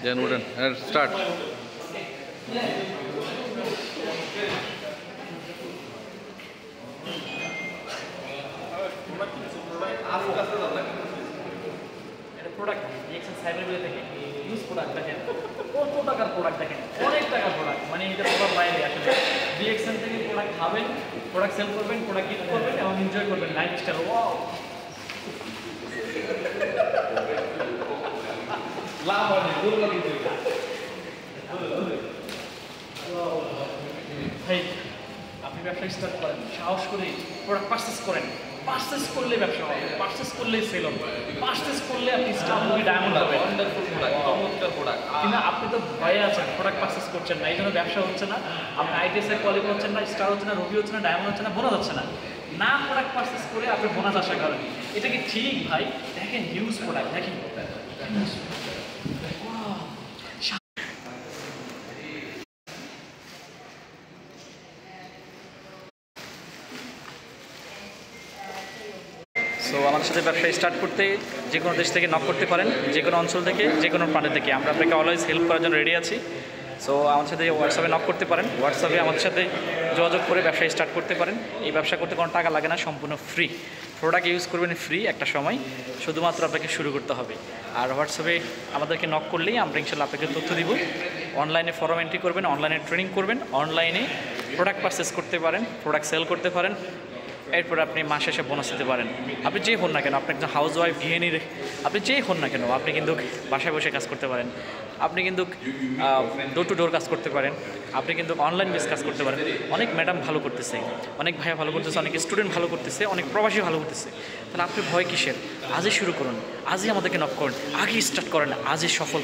Jan Wooden. Start. Product DXN সাইবারগুলো থেকে use product দেখেন, কত টাকার প্রোডাক্ট দেখেন, অনেক টাকার প্রোডাক্ট, মানে এটা পুরো বাইরে আসলে ডিএক্সএন থেকে প্রোডাক্ট খাবেন, প্রোডাক্ট সেল করবেন, প্রোডাক্ট গিফট করবেন এবং এনজয় করবেন লাইফস্টাইল। ওয়াও, লাভ হয় দুর্গ কিন্তু ভাই, আপনি ব্যবসা স্টার্ট করেন, সাহস করে প্রোডাক্ট পারচেস করেন। পারচেস করলে ব্যবসা হবে, পারচেস করলেই সেল হবে, পারচেস করলে আপনি স্টার মুভি ডায়মন্ড পাবেন। ওয়ান্ডারফুল প্রোডাক্ট, চমৎকার প্রোডাক্ট। কিন্তু আপনি তো ভয়ে আছেন, প্রোডাক্ট পারচেস করছেন না, এই জন্য ব্যবসা হচ্ছে না, আপনি আইটিএস এর কোয়ালিটি হচ্ছেন না, স্টার হচ্ছে না, রবি হচ্ছে না, ডায়মন্ড হচ্ছে না, বোনাস হচ্ছে না। না প্রোডাক্ট পারচেস করে আপনি বোনাস আশা করেন, এটা কি ঠিক ভাই? দেখেন হিউজ প্রোডাক্ট, দেখেন সো আমাদের সাথে ব্যবসা স্টার্ট করতে যে কোনো দেশ থেকে নক করতে পারেন, যে কোনো অঞ্চল থেকে, যে কোনো প্রান্ত থেকে, আমরা আপনাকে অলওয়েজ হেল্প করার জন্য রেডি আছি। সো আমাদের সাথে হোয়াটসঅ্যাপে নক করতে পারেন, হোয়াটসঅ্যাপে আমাদের সাথে যোগাযোগ করে ব্যবসা স্টার্ট করতে পারেন। এই ব্যবসা করতে কোনো টাকা লাগে না, সম্পূর্ণ ফ্রি। প্রোডাক্ট ইউজ করবেন ফ্রি একটা সময়, শুধুমাত্র আপনাকে শুরু করতে হবে। আর হোয়াটসঅ্যাপে আমাদেরকে নক করলেই আমরা ইনশাল্লাহ আপনাকে তথ্য দিব। অনলাইনে ফর্ম এন্ট্রি করবেন, অনলাইনে ট্রেনিং করবেন, অনলাইনে প্রোডাক্ট পারচেস করতে পারেন, প্রোডাক্ট সেল করতে পারেন, এরপর আপনি মাস শেষে বোনাস দিতে পারেন। আপনি যে হন না কেন, আপনি একজন হাউস ওয়াইফ, গৃহিণীর, আপনি যেই হন না কেন, আপনি কিন্তু বাসায় বসে কাজ করতে পারেন, আপনি কিন্তু ডোর টু ডোর কাজ করতে পারেন, আপনি কিন্তু অনলাইন বেস কাজ করতে পারেন। অনেক ম্যাডাম ভালো করতেছে, অনেক ভাইয়া ভালো করতেছে, অনেক স্টুডেন্ট ভালো করতেছে, অনেক প্রবাসী ভালো করতেছে। তাহলে আপনি ভয় কিসের? আজই শুরু করুন, আজই আমাদেরকে নক করুন, আজই স্টার্ট করেন, আজই সফল